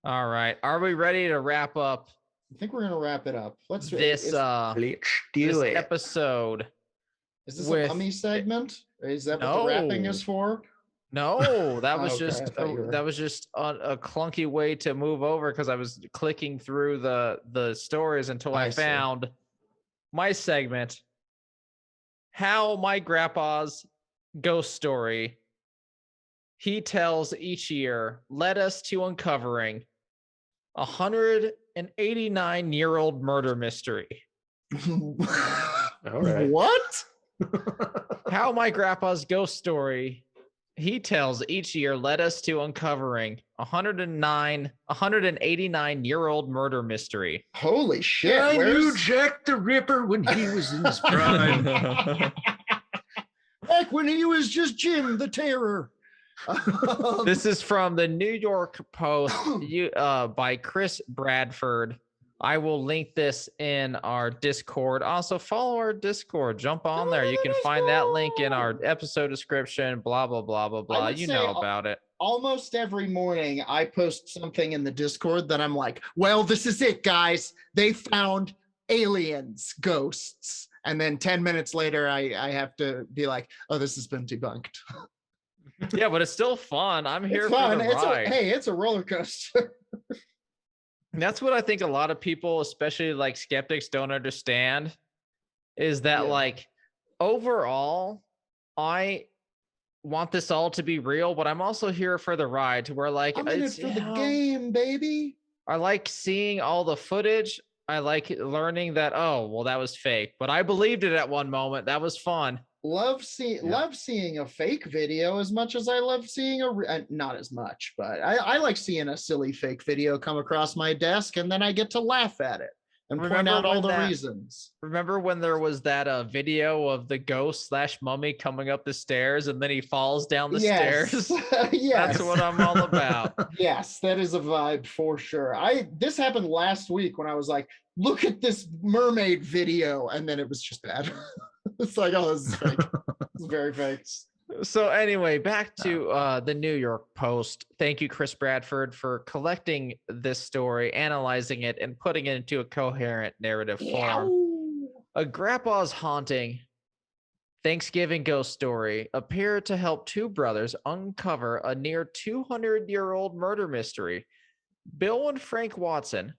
All right. Are we ready to wrap up I think we're gonna wrap it up. this Let's do it. episode? Is this a mummy segment? Is that what the wrapping is for? No, that was Okay, just I thought you were- that was just a clunky way to move over because I was clicking through the stories until I I see. found my segment. How my grandpa's ghost story he tells each year led us to uncovering a 189-year-old murder mystery. All right. What? How my grandpa's ghost story he tells each year led us to uncovering a 189-year-old murder mystery. Holy shit! I Where's knew Jack the Ripper when he was in his prime. back when he was just Jim the Terror? This is from the New York Post by Chris Bradford. I will link this in our Discord. Also, follow our Discord. Jump on there. You can find that link in our episode description. Blah, blah, blah, blah, blah. You know about it. Almost every morning, I post something in the Discord that I'm like, well, this is it, guys. They found aliens, ghosts. And then 10 minutes later, I have to be like, oh, this has been debunked. Yeah, but it's still fun. I'm here It's fun. for the ride. Hey, it's a roller coaster. That's what I think a lot of people, especially like skeptics, don't understand is that like overall, I want this all to be real, but I'm also here for the ride to where like I'm in it for the game, baby. I like seeing all the footage. I like learning that, oh, well, that was fake, but I believed it at one moment. That was fun. Love seeing a fake video as much as I love seeing not as much, but I like seeing a silly fake video come across my desk and then I get to laugh at it and point out all the reasons. Remember when there was that video of the ghost / mummy coming up the stairs and then he falls down the stairs? Yes. That's what I'm all about. Yes, that is a vibe for sure. This happened last week when I was like, look at this mermaid video, and then it was just bad. It's like, oh, this is fake. It's very fake. So anyway, back to the New York Post. Thank you, Chris Bradford, for collecting this story, analyzing it, and putting it into a coherent narrative form. A grandpa's haunting Thanksgiving ghost story appeared to help two brothers uncover a near 200-year-old murder mystery. Bill and Frank Watson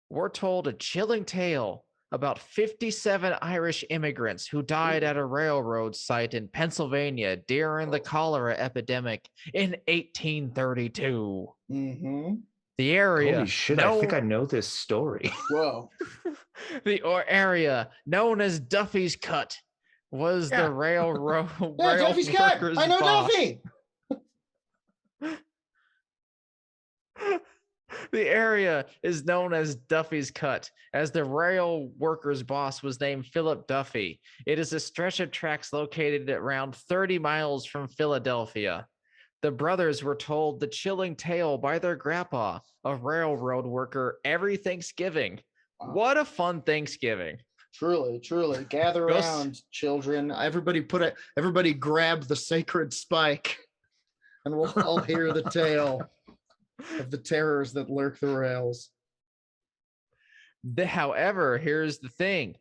were told a chilling tale about 57 Irish immigrants who died at a railroad site in Pennsylvania during the cholera epidemic in 1832. Mm-hmm. The area. Holy shit, I think I know this story. Whoa. The area known as Duffy's Cut was the railroad. Duffy's Cut. I know boss. Duffy. The area is known as Duffy's Cut, as the rail workers' boss was named Philip Duffy. It is a stretch of tracks located at around 30 miles from Philadelphia. The brothers were told the chilling tale by their grandpa, a railroad worker, every Thanksgiving. Wow. What a fun Thanksgiving. Truly, truly. Gather around, children. Everybody grab the sacred spike, and we'll all hear the tale of the terrors that lurk the rails. However, here's the thing.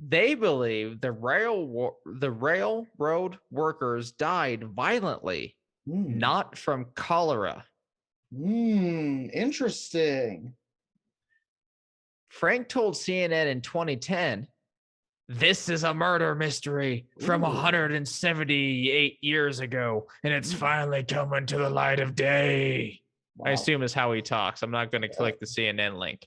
They believe the railroad workers died violently, not from cholera. Interesting. Frank told CNN in 2010, "This is a murder mystery from 178 years ago, and it's finally coming to the light of day." Wow. I assume is how he talks. I'm not going to click the CNN link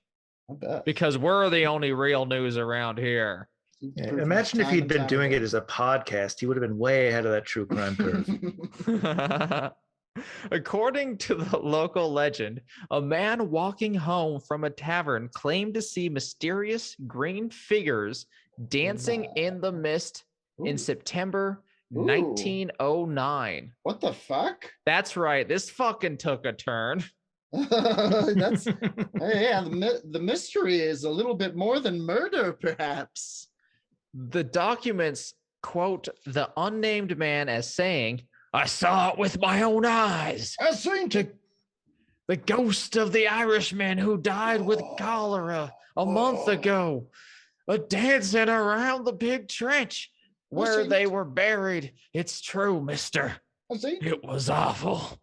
because we're the only real news around here. Yeah, imagine if he'd been doing it as a podcast, he would have been way ahead of that true crime curve. According to the local legend, a man walking home from a tavern claimed to see mysterious green figures dancing in the mist in September 1909. What the fuck? That's right. This fucking took a turn. The mystery is a little bit more than murder, perhaps. The documents quote the unnamed man as saying, "I saw it with my own eyes. I seen it. The ghost of the Irishman who died with cholera a month ago, dancing around the big trench where they were buried. It's true, mister. It was awful.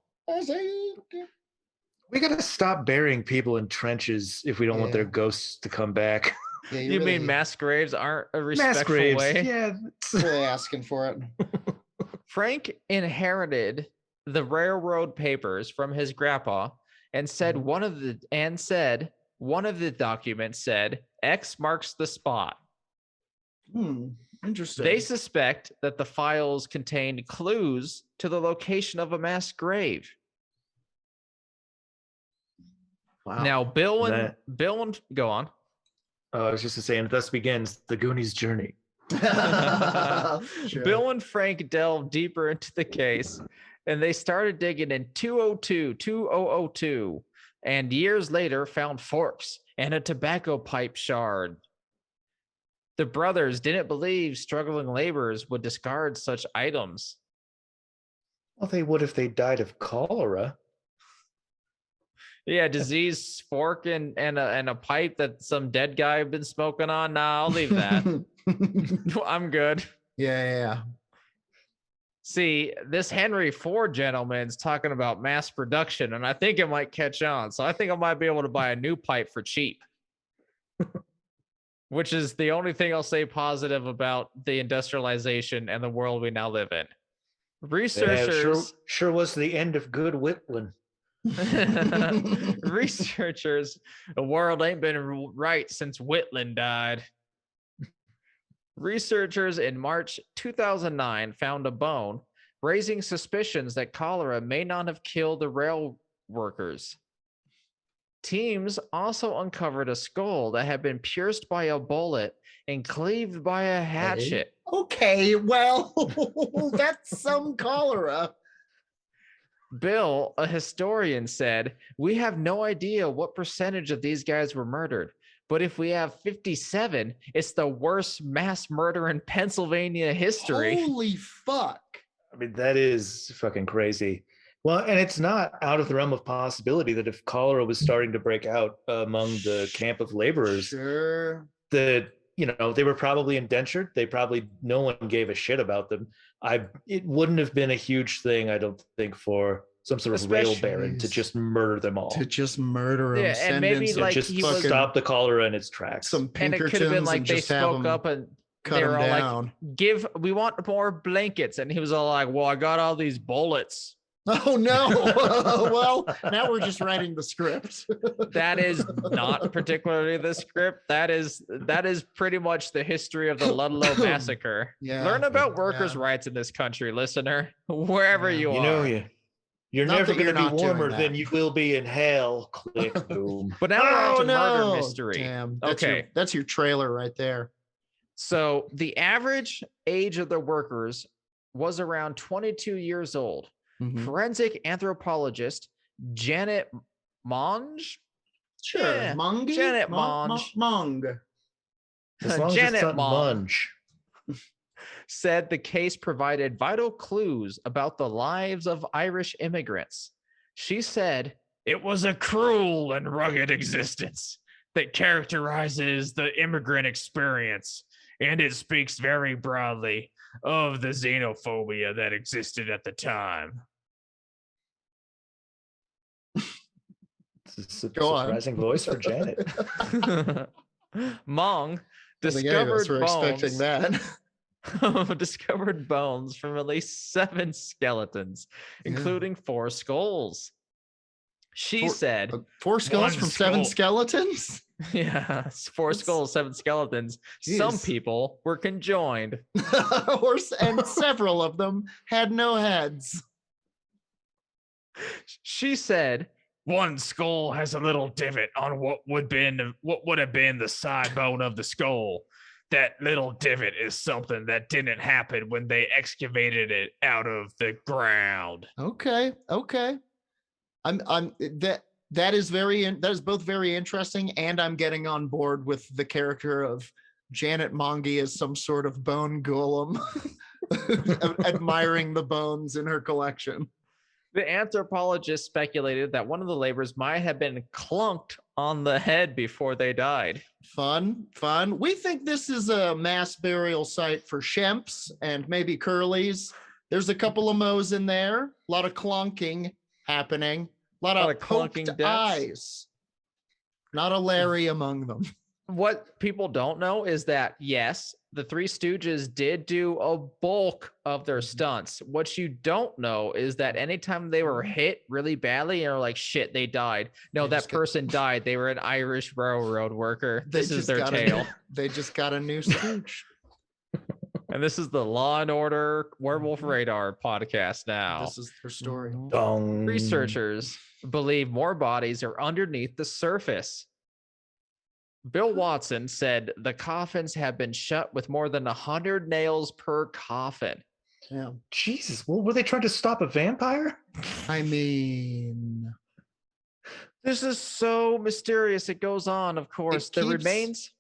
We gotta stop burying people in trenches if we don't want their ghosts to come back. Yeah, You mean mass graves aren't a respectful way? Yeah. really asking for it. Frank inherited the railroad papers from his grandpa and said one of the documents said X marks the spot. Interesting. They suspect that the files contained clues to the location of a mass grave. Wow. Now, Bill and go on. I was just saying, thus begins the Goonies' journey. Sure. Bill and Frank delved deeper into the case, and they started digging in 2002, and years later found forks and a tobacco pipe shard. The brothers didn't believe struggling laborers would discard such items. Well, they would if they died of cholera. Yeah, disease, fork, and a pipe that some dead guy had been smoking on. Nah, I'll leave that. I'm good. Yeah. See, this Henry Ford gentleman's talking about mass production, and I think it might catch on. So I think I might be able to buy a new pipe for cheap. Which is the only thing I'll say positive about the industrialization and the world we now live in. Researchers sure was the end of good Whitland. Researchers, the world ain't been right since Whitland died. Researchers in March 2009 found a bone, raising suspicions that cholera may not have killed the rail workers. Teams also uncovered a skull that had been pierced by a bullet and cleaved by a hatchet. Okay, well, that's some cholera. Bill, a historian, said, "We have no idea what percentage of these guys were murdered, but if we have 57, it's the worst mass murder in Pennsylvania history." Holy fuck. I mean, that is fucking crazy. Well, and it's not out of the realm of possibility that if cholera was starting to break out among the camp of laborers, Sure. that, you know, they were probably indentured. No one gave a shit about them. It wouldn't have been a huge thing, I don't think, for some sort of rail baron to just murder them all. To just murder them. Yeah, and maybe So like just he was, stop the cholera in its tracks. some and it Pinkertons could have been like and they just have spoke them up and cut they them were all down. like, we want more blankets, and he was all like, well, I got all these bullets. Oh no. Well, now we're just writing the script. That is not particularly the script. That is pretty much the history of the Ludlow massacre. Yeah. Learn about workers' rights in this country, listener, wherever you are. You're Not never that you're going to not be doing warmer that. than you will be in hell. Click, boom. But now we're on to murder mystery. Damn. Okay. That's your trailer right there. So the average age of the workers was around 22 years old. Mhm. Forensic anthropologist Janet Monge. Sure. Yeah, Monge? Janet Monge. Mong. As long as Janet it's not Monge munge. said the case provided vital clues about the lives of Irish immigrants. She said, "It was a cruel and rugged existence that characterizes the immigrant experience, and it speaks very broadly of the xenophobia that existed at the time." It's a Go on. surprising voice for Janet. Mong I think any of us discovered were expecting bones. that. Discovered bones from at least 7 skeletons, Yeah. including 4 skulls. She said, 4 skulls One from 7 skull. skeletons? yeah, 4 That's- skulls, 7 skeletons. Some Jeez. people were conjoined. And several of them had no heads. She said, one skull has a little divot on what would have been the side bone of the skull. That little divot is something that didn't happen when they excavated it out of the ground. Okay. That is both very interesting, and I'm getting on board with the character of Janet Monge as some sort of bone golem, admiring the bones in her collection. The anthropologist speculated that one of the laborers might have been clunked on the head before they died. Fun. We think this is a mass burial site for Shemps and maybe Curlies. There's a couple of Mo's in there. A lot of clunking happening. A lot of clunking poked deaths. eyes. Not a Larry among them. What people don't know is that, yes, the Three Stooges did do a bulk of their stunts. What you don't know is that anytime they were hit really badly and are like, shit, they died. No, that person died. They were an Irish railroad worker. This is their tale. They just got a new Stooge. And this is the Law and Order Werewolf Radar podcast now. This is their story. Researchers believe more bodies are underneath the surface. Bill Watson said the coffins have been shut with more than 100 nails per coffin. Yeah. Jesus, well, were they trying to stop a vampire? I mean, this is so mysterious. It goes on, of course. The remains.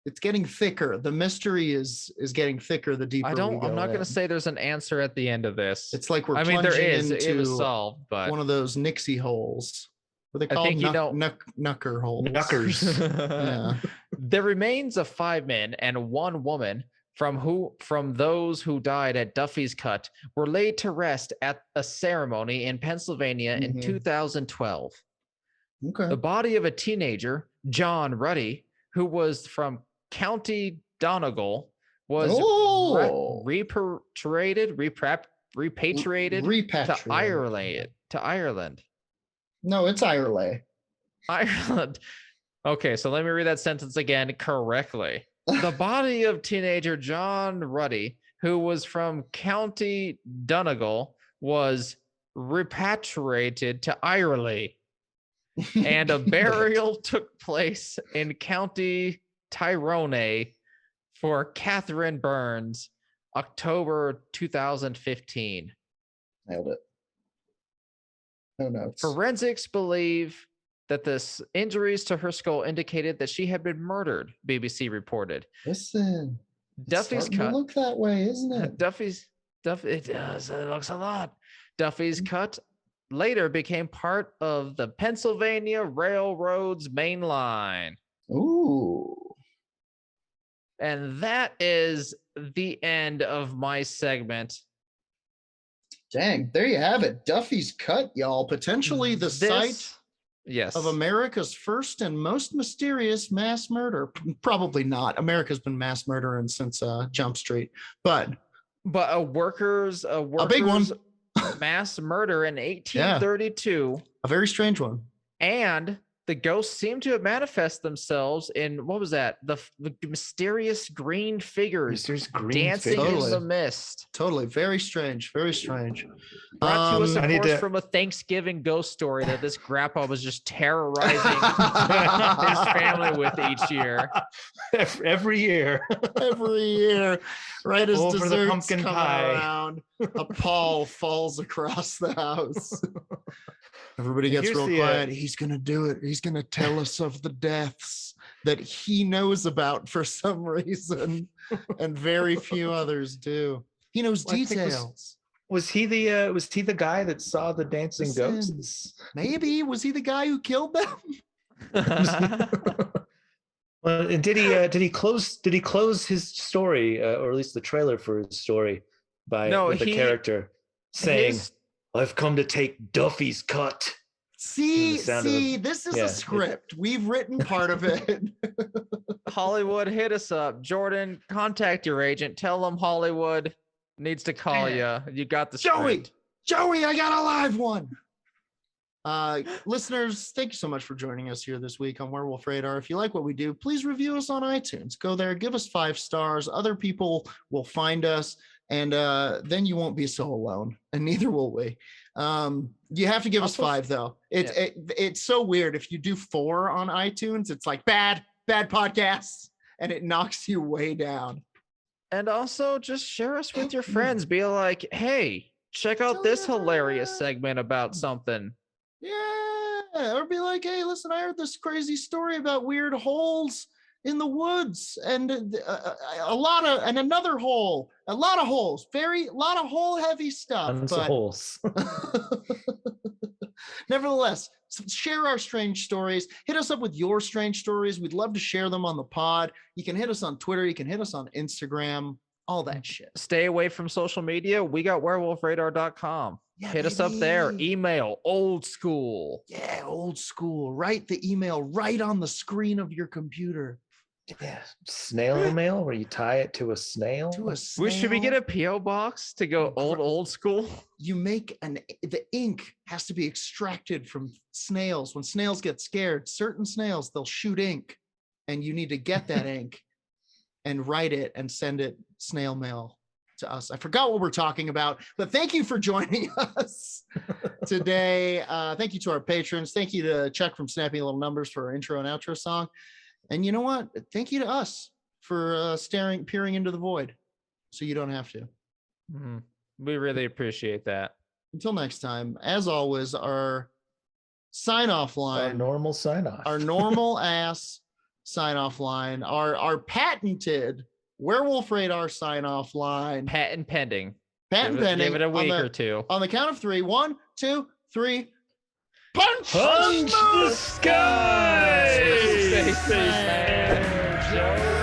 It's getting thicker. The mystery is getting thicker the deeper. I'm not going to say there's an answer at the end of this. It's like I mean, there is. It was solved, but one of those Nixie holes. What are they called? I think Knucker holes. Knuckers. Yeah. The remains of 5 men and 1 woman from those who died at Duffy's Cut were laid to rest at a ceremony in Pennsylvania in 2012. Okay. The body of a teenager, John Ruddy, who was from County Donegal, was repatriated to Ireland. No, it's Ireland. Ireland. Okay, so let me read that sentence again correctly. The body of teenager John Ruddy, who was from County Donegal, was repatriated to Ireland, and a burial took place in County Tyrone for Catherine Burns, October 2015. Nailed it. No notes. Forensics believe that the injuries to her skull indicated that she had been murdered, BBC reported. Listen, Duffy's Cut. Look that way, isn't it? It does. It looks a lot. Duffy's Cut later became part of the Pennsylvania Railroad's main line. Ooh. And that is the end of my segment. Dang, there you have it. Duffy's Cut, y'all. Potentially the site of America's first and most mysterious mass murder. Probably not. America's been mass murdering since Jump Street. But a big one. Mass murder in 1832. Yeah. A very strange one. And the ghosts seem to have manifest themselves in, what was that? The mysterious green figures dancing in the mist. Totally. Very strange. Very strange. Brought to us, of course, from a Thanksgiving ghost story that this grandpa was just terrorizing his family with each year. Every year. Every year. Right as over desserts the pumpkin come pie around, a pall falls across the house. Everybody gets real quiet. He's going to do it. He's going to tell us of the deaths that he knows about for some reason, and very few others do. He knows details. Was he the guy that saw the dancing ghosts? Maybe. Was he the guy who killed them? Well, and did he close his story, or at least the trailer for his story, with the character saying, "I've come to take Duffy's cut." See, this is a script. We've written part of it. Hollywood, hit us up. Jordan, contact your agent. Tell them Hollywood needs to call you. You got the script. Joey, I got a live one. Listeners, thank you so much for joining us here this week on Werewolf Radar. If you like what we do, please review us on iTunes. Go there, give us 5 stars. Other people will find us, and then you won't be so alone, and neither will we. You have to give us 5 though. It's so weird. If you do 4 on iTunes, it's like bad podcasts, and it knocks you way down. And also just share us with your friends. Be like, hey, check out this hilarious segment about something. Yeah, or be like, hey, listen, I heard this crazy story about weird holes in the woods, and a lot of holes, a lot of hole heavy stuff. Tons of holes. Nevertheless, share our strange stories. Hit us up with your strange stories. We'd love to share them on the pod. You can hit us on Twitter. You can hit us on Instagram. All that shit. Stay away from social media. We got werewolfradar.com. Yeah, hit us up there. Email old school. Yeah, old school. Write the email right on the screen of your computer. Yeah, snail mail where you tie it to a snail. Should we get a PO box to go old school? You make the ink has to be extracted from snails. When snails get scared, certain snails, they'll shoot ink, and you need to get that ink and write it and send it snail mail to us. I forgot what we're talking about, but thank you for joining us today. Thank you to our patrons. Thank you to Chuck from Snappy Little Numbers for our intro and outro song. And you know what? Thank you to us for peering into the void so you don't have to. Mm-hmm. We really appreciate that. Until next time, as always, our sign-off line. Our normal sign-off. Our normal ass sign-off line. Our patented Werewolf Radar sign-off line. Patent pending. Patent pending. Give it a week or two. On the count of 3. 1, 2, 3. Punch the sky! Spaceman Joe.